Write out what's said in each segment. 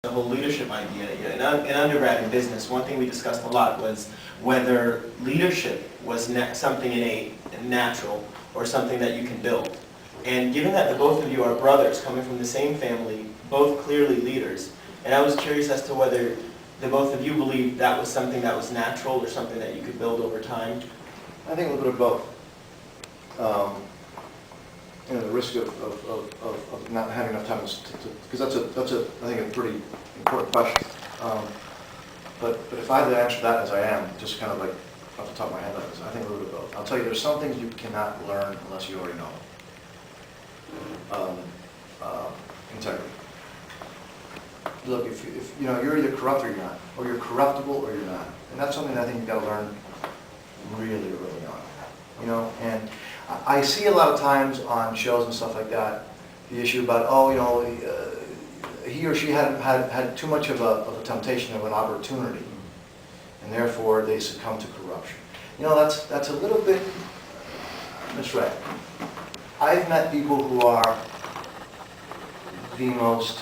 the whole leadership idea. In undergrad in business, one thing we discussed a lot was whether leadership was something innate and natural or something that you can build. And given that the both of you are brothers coming from the same family, both clearly leaders, and I was curious as to whether the both of you believed that was something that was natural or something that you could build over time. I think a little bit of both. The risk of not having enough time because that's a I think a pretty important question. But if I had to answer that as I am, just kind of like off the top of my head, I think a little bit of both. I'll tell you, there's some things you cannot learn unless you already know. Integrity. Look, if you know, you're either corrupt or you're not, or you're corruptible or you're not, and that's something I think you've got to learn really early on. You know, and I see a lot of times on shows and stuff like that, the issue about, oh, you know, he or she had too much of a temptation of an opportunity, and therefore they succumb to corruption. You know, that's a little bit misread. I've met people who are the most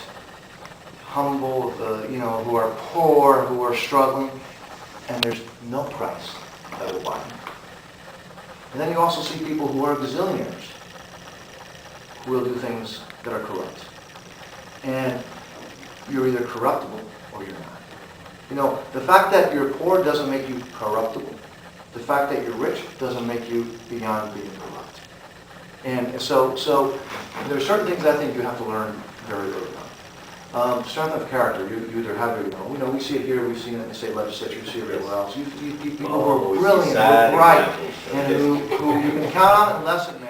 humble, you know, who are poor, who are struggling, and there's no price that will buy them. And then you also see people who are gazillionaires who will do things that are corrupt. And you're either corruptible or you're not. You know, the fact that you're poor doesn't make you corruptible. The fact that you're rich doesn't make you beyond being corrupt. And so there are certain things I think you have to learn very early on. Strength of character, you either have it or you don't. You know, we see it here, we've seen it in the state legislature, we see it everywhere else. You people who are brilliant, who are bright, and who you can count on unless it matters.